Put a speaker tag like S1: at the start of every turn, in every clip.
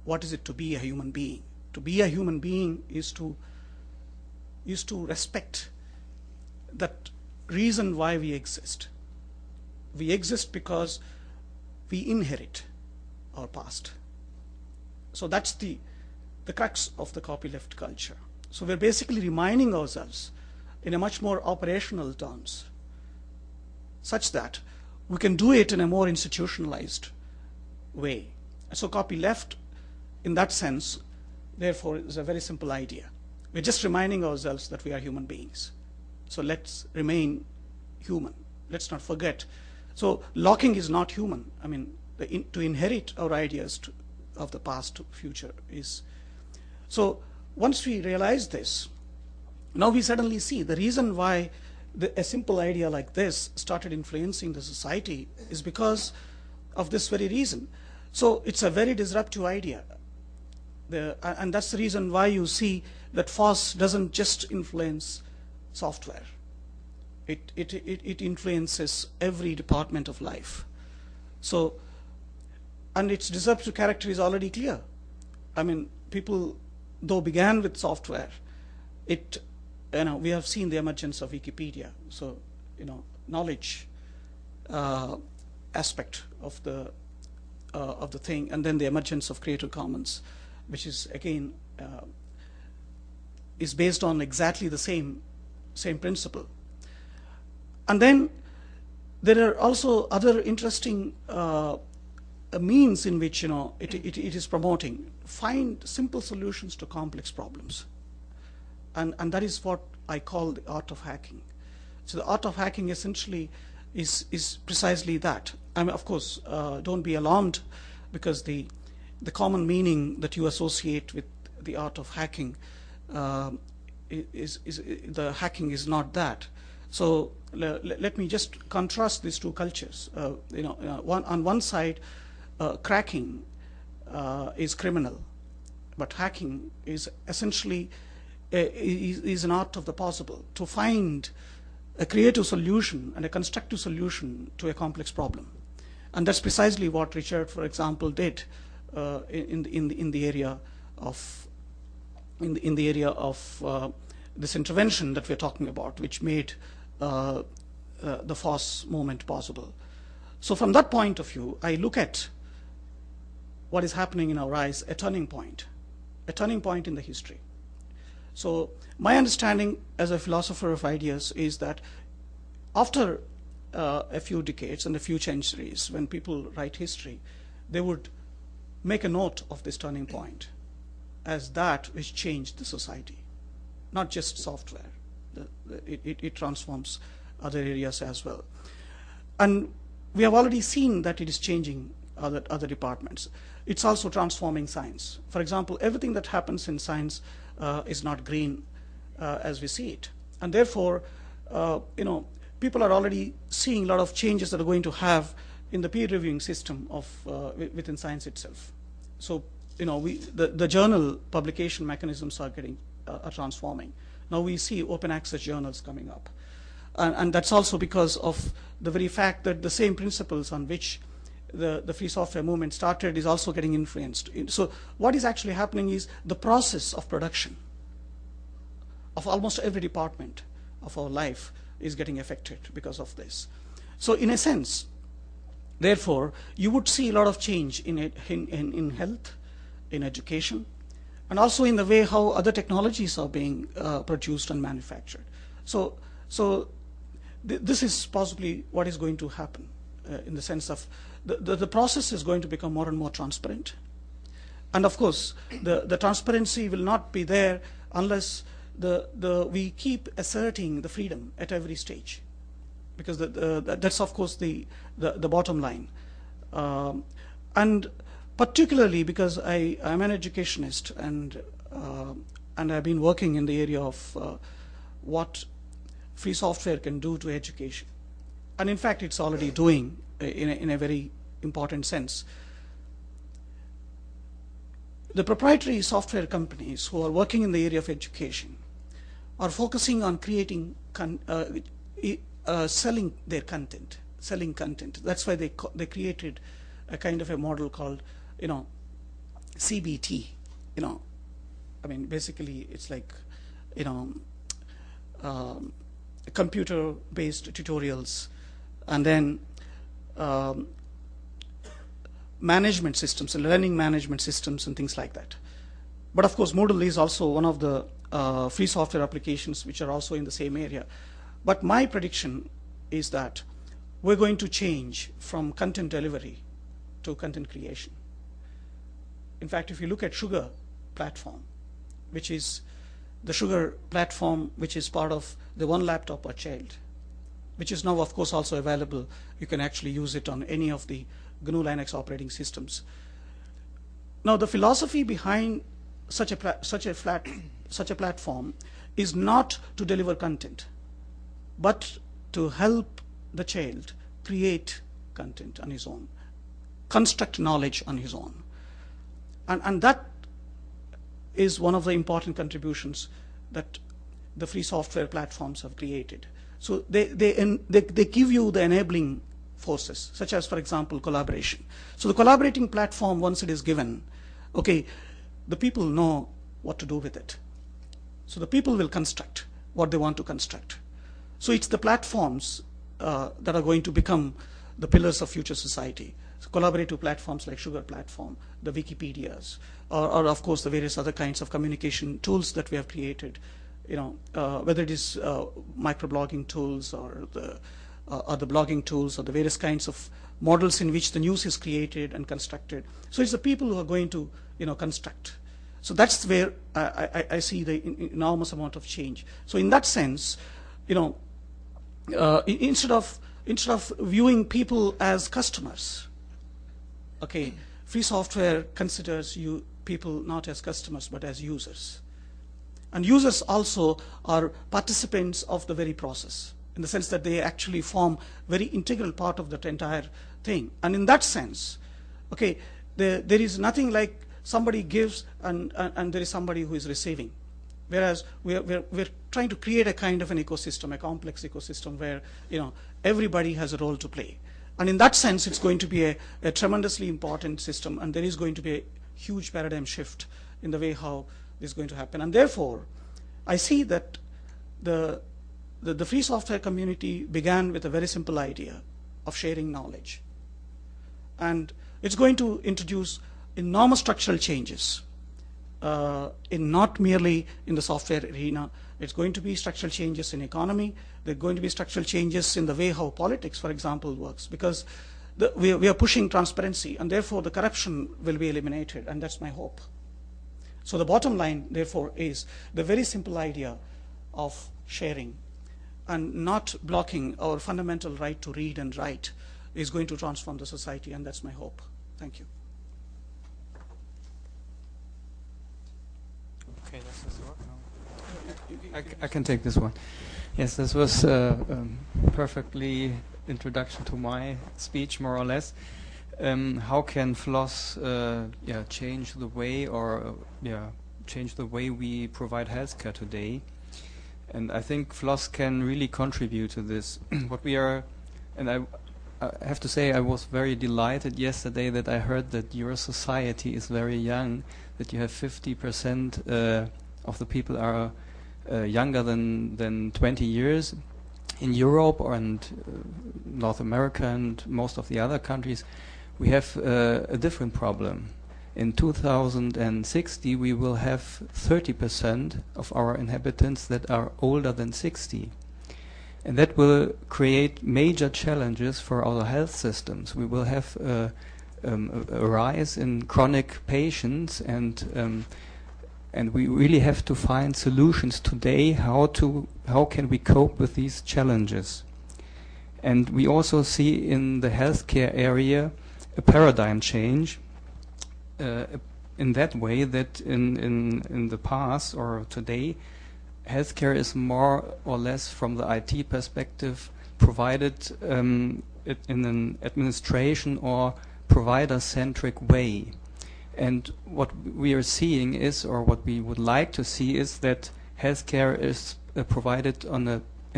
S1: what is it to be a human being. To be a human being is to respect that reason why we exist. We exist because we inherit our past. So that's the crux of the copyleft culture. So we're basically reminding ourselves in a much more operational terms, such that we can do it in a more institutionalized way. So copyleft, in that sense, therefore, is a very simple idea. We're just reminding ourselves that we are human beings. So let's remain human. Let's not forget. So locking is not human. I mean, to inherit our ideas of the past to future is. So once we realize this, now we suddenly see the reason why a simple idea like this started influencing the society is because of this very reason. So it's a very disruptive idea. And that's the reason why you see that FOSS doesn't just influence software. It influences every department of life. So, and its disruptive character is already clear. I mean, people, though began with software, we have seen the emergence of Wikipedia. So, knowledge aspect of the thing, and then the emergence of Creative Commons, which is again is based on exactly the same principle. And then there are also other interesting means in which it is promoting. Find simple solutions to complex problems, and that is what I call the art of hacking. So the art of hacking essentially is precisely that. I mean, of course, don't be alarmed, because the common meaning that you associate with the art of hacking the hacking is not that. So let me just contrast these two cultures. On one side, cracking is criminal, but hacking is essentially is an art of the possible, to find a creative solution and a constructive solution to a complex problem. And that's precisely what Richard, for example, did in the area of this intervention that we're talking about, which made the FOSS movement possible. So from that point of view, I look at what is happening in our eyes, a turning point in the history. So my understanding as a philosopher of ideas is that after a few decades and a few centuries, when people write history, they would make a note of this turning point as that which changed the society, not just software. It transforms other areas as well. And we have already seen that it is changing other departments. It's also transforming science. For example, everything that happens in science is not green as we see it. And therefore, people are already seeing a lot of changes that are going to have in the peer reviewing system of within science itself. So, the journal publication mechanisms are transforming. Now we see open access journals coming up. And that's also because of the very fact that the same principles on which the free software movement started is also getting influenced. So what is actually happening is the process of production of almost every department of our life is getting affected because of this. So in a sense, therefore, you would see a lot of change in health, in education, and also in the way how other technologies are being produced and manufactured. So this is possibly what is going to happen in the sense of the process is going to become more and more transparent. And of course, the transparency will not be there unless we keep asserting the freedom at every stage, because that's of course the bottom line. And particularly because I'm an educationist, and I've been working in the area of what free software can do to education. And in fact, it's already doing in a very important sense. The proprietary software companies who are working in the area of education are focusing on creating, selling their content, selling content. That's why they created a kind of a model called, CBT, I mean, basically it's like, computer-based tutorials, and then management systems and learning management systems and things like that. But of course, Moodle is also one of the free software applications which are also in the same area. But my prediction is that we're going to change from content delivery to content creation. In fact, if you look at Sugar platform, which is the Sugar platform, which is part of the One Laptop Per Child, which is now, of course, also available. You can actually use it on any of the GNU Linux operating systems. Now, the philosophy behind such a platform is not to deliver content, but to help the child create content on his own, construct knowledge on his own. And that is one of the important contributions that the free software platforms have created. So they give you the enabling forces, such as, for example, collaboration. So the collaborating platform, once it is given, okay, the people know what to do with it. So the people will construct what they want to construct. So it's the platforms that are going to become the pillars of future society. So collaborative platforms like Sugar platform, the Wikipedias, or of course the various other kinds of communication tools that we have created, whether it is microblogging tools or the blogging tools or the various kinds of models in which the news is created and constructed. So it's the people who are going to construct. So that's where I see the enormous amount of change. So in that sense, instead of viewing people as customers, okay, free software considers people not as customers but as users. And users also are participants of the very process, in the sense that they actually form very integral part of that entire thing. And in that sense, okay, there is nothing like somebody gives and there is somebody who is receiving. Whereas we're trying to create a kind of an ecosystem, a complex ecosystem where everybody has a role to play. And in that sense, it's going to be a tremendously important system, and there is going to be a huge paradigm shift in the way how this is going to happen. And therefore, I see that the free software community began with a very simple idea of sharing knowledge. And it's going to introduce enormous structural changes in not merely in the software arena. It's going to be structural changes in economy. There are going to be structural changes in the way how politics, for example, works, because we are pushing transparency, and therefore the corruption will be eliminated, and that's my hope. So the bottom line, therefore, is the very simple idea of sharing and not blocking our fundamental right to read and write is going to transform the society, and that's my hope. Thank you.
S2: Okay, does this work? No. I can take this one. Yes, this was perfectly introduction to my speech, more or less. How can FLOSS change the way change the way we provide healthcare today? And I think FLOSS can really contribute to this. What we are, and I have to say I was very delighted yesterday that I heard that your society is very young, that you have 50% of the people are younger than 20 years. In Europe and North America and most of the other countries, we have a different problem. In 2060, we will have 30% of our inhabitants that are older than 60. And that will create major challenges for our health systems. We will have a rise in chronic patients, and we really have to find solutions today how can we cope with these challenges. And we also see in the healthcare area a paradigm change in that way that in the past or today, healthcare is more or less from the IT perspective provided in an administration or provider-centric way. And what we are seeing is, or what we would like to see is that healthcare is provided in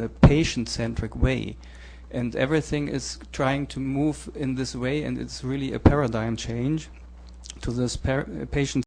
S2: a patient-centric way. And everything is trying to move in this way, and it's really a paradigm change. to this patient